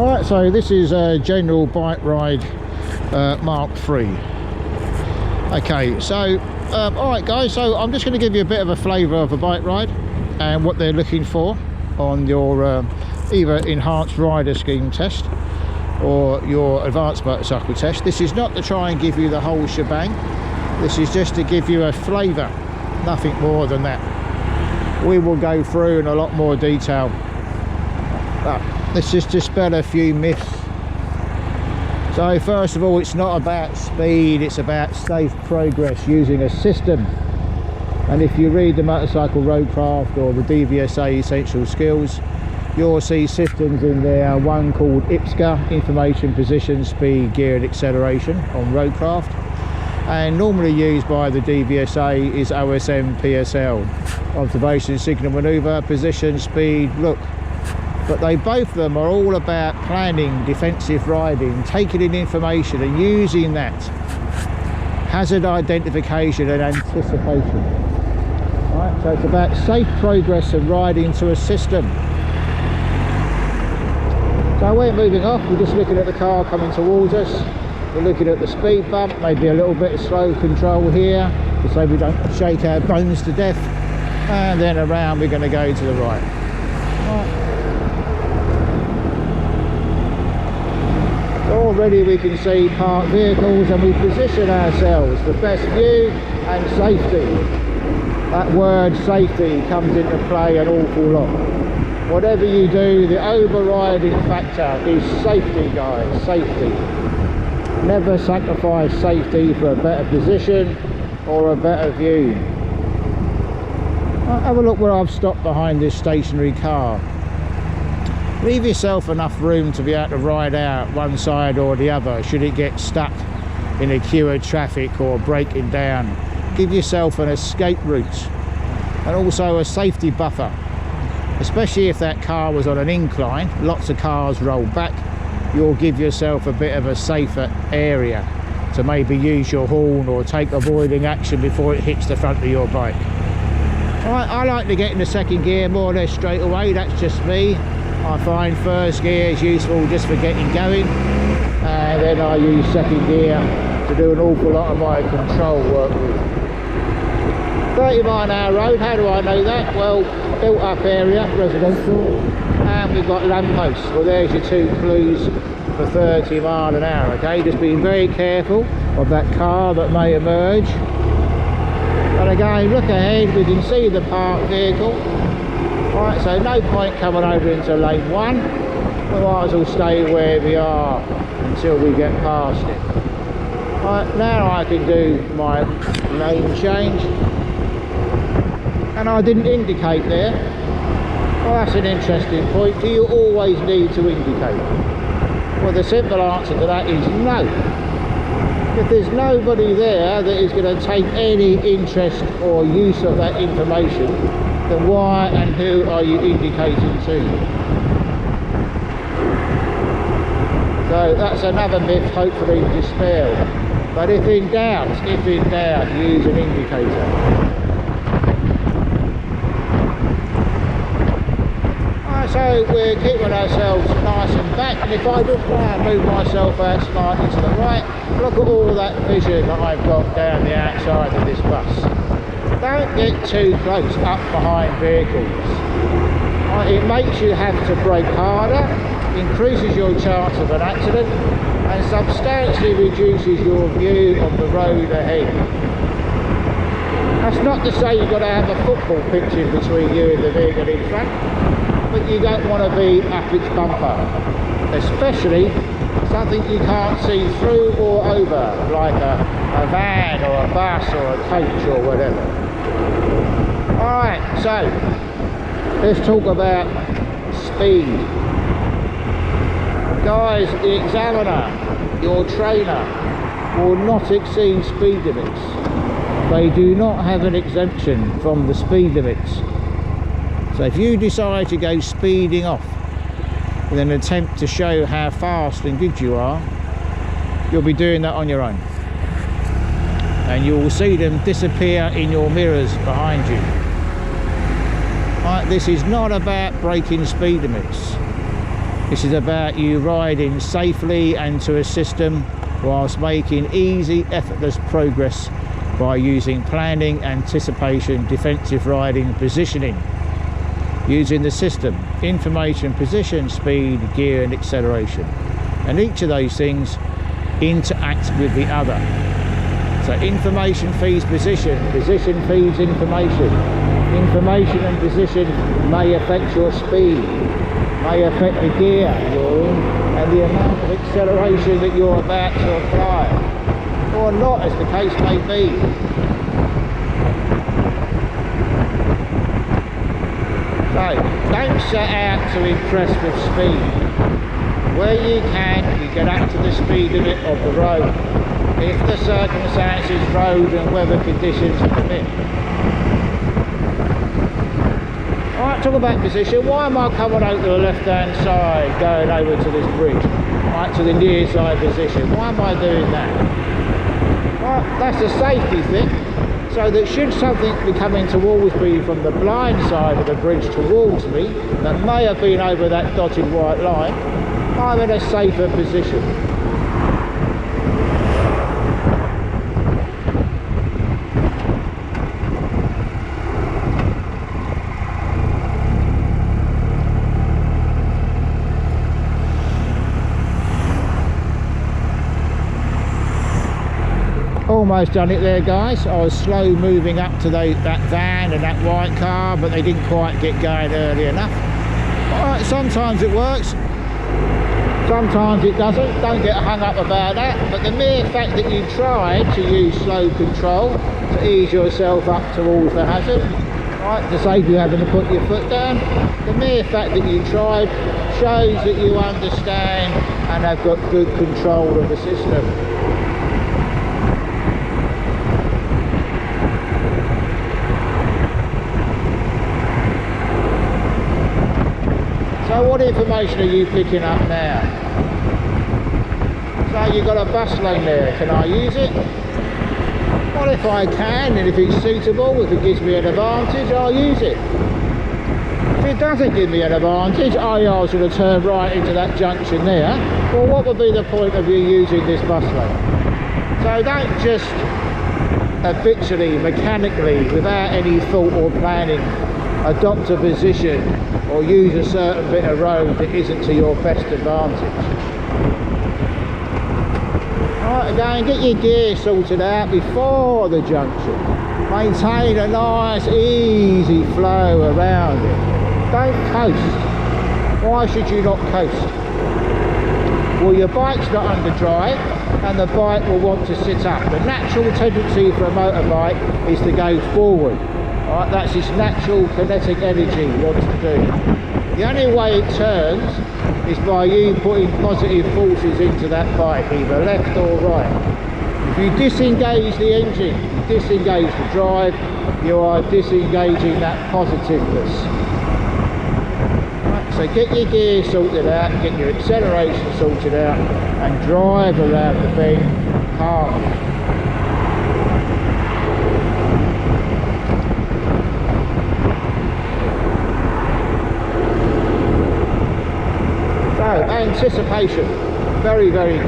Alright, so this is a General Bike Ride Mark III. Okay, so alright guys, so I'm just going to give you a bit of a flavour of a bike ride and what they're looking for on your either enhanced rider scheme test or your advanced motorcycle test. This is not to try and give you the whole shebang. This is just to give you a flavour, nothing more than that. We will go through in a lot more detail, but let's just dispel a few myths. So first of all, it's not about speed, it's about safe progress using a system. And if you read the Motorcycle Roadcraft or the DVSA Essential Skills, you'll see systems in there, one called IPSCA, Information, Position, Speed, Gear and Acceleration on Roadcraft. And normally used by the DVSA is OSM PSL, Observation, Signal, Manoeuvre, Position, Speed, Look. But they both of them are all about planning, defensive riding, taking in information and using that. Hazard identification and anticipation. Right, so it's about safe progress and riding to a system. So we're moving off, we're just looking at the car coming towards us. We're looking at the speed bump, maybe a little bit of slow control here, so we don't shake our bones to death. And then around we're going to go to the right. Right. Already we can see parked vehicles and we position ourselves for best view and safety. That word safety comes into play an awful lot. Whatever you do, the overriding factor is safety, guys, safety. Never sacrifice safety for a better position or a better view. Have a look where I've stopped behind this stationary car. Leave yourself enough room to be able to ride out one side or the other should it get stuck in a queue of traffic or breaking down. Give yourself an escape route and also a safety buffer, especially if that car was on an incline. Lots of cars roll back. You'll give yourself a bit of a safer area to maybe use your horn or take avoiding action before it hits the front of your bike. Alright, I like to get in the second gear more or less straight away, that's just me. I find first gear is useful just for getting going, and then I use second gear to do an awful lot of my control work with. 30 mile an hour road, how do I know that? Well, built up area, residential, and we've got lampposts. Well, there's your two clues for 30 mile an hour, okay? Just being very careful of that car that may emerge. And again, look ahead, we can see the parked vehicle. Right, so no point coming over into lane 1. We might as well stay where we are until we get past it. Right, now I can do my lane change. And I didn't indicate there. Well, that's an interesting point. Do you always need to indicate? Well, the simple answer to that is no. If there's nobody there that is going to take any interest or use of that information, then why and who are you indicating to? So that's another myth, hopefully dispelled. But if in doubt, use an indicator. Alright, so we're keeping ourselves nice and back, and if I just move myself out slightly to the right, look at all that vision that I've got down the outside of this bus. Don't get too close up behind vehicles. It makes you have to brake harder, increases your chance of an accident, and substantially reduces your view of the road ahead. That's not to say you've got to have a football pitch in between you and the vehicle in front, but you don't want to be up its bumper, especially something you can't see through or over, like a van or a bus or a coach or whatever. Alright, so let's talk about speed. Guys, the examiner, your trainer, will not exceed speed limits. They do not have an exemption from the speed limits. So if you decide to go speeding off with an attempt to show how fast and good you are, you'll be doing that on your own. And you will see them disappear in your mirrors behind you. Right, this is not about breaking speed limits. This is about you riding safely and to a system whilst making easy, effortless progress by using planning, anticipation, defensive riding, positioning. Using the system, information, position, speed, gear and acceleration. And each of those things interact with the other. So information feeds position, position feeds information. Information and position may affect your speed, may affect the gear you're in, and the amount of acceleration that you're about to apply, or not, as the case may be. So, don't set out to impress with speed. Where you can, you get up to the speed limit of the road, if the circumstances, road and weather conditions permit. Alright, talk about position. Why am I coming out to the left hand side, going over to this bridge? Right, to the near side position. Why am I doing that? Well, that's a safety thing. So that should something be coming towards me from the blind side of the bridge towards me, that may have been over that dotted white line, I'm in a safer position. Almost done it there, guys. I was slow moving up to that van and that white car, but they didn't quite get going early enough. Alright, sometimes it works, sometimes it doesn't. Don't get hung up about that, but the mere fact that you tried to use slow control to ease yourself up towards the hazard, right, to save you having to put your foot down, the mere fact that you tried shows that you understand and have got good control of the system. So what information are you picking up now? So you've got a bus lane there, can I use it? Well, if I can, and if it's suitable, if it gives me an advantage, I'll use it. If it doesn't give me an advantage, I was going to turn right into that junction there, well, what would be the point of you using this bus lane? So don't just habitually, mechanically, without any thought or planning, adopt a position or use a certain bit of road that isn't to your best advantage. Right, again, get your gear sorted out before the junction. Maintain a nice easy flow around it. Don't coast. Why should you not coast? Well, your bike's not under drive and the bike will want to sit up. The natural tendency for a motorbike is to go forward. Right, that's its natural kinetic energy it wants to do. The only way it turns is by you putting positive forces into that bike, either left or right. If you disengage the engine, you disengage the drive, you are disengaging that positiveness. Right, so get your gear sorted out, get your acceleration sorted out, and drive around the thing calmly. Anticipation, very, very good.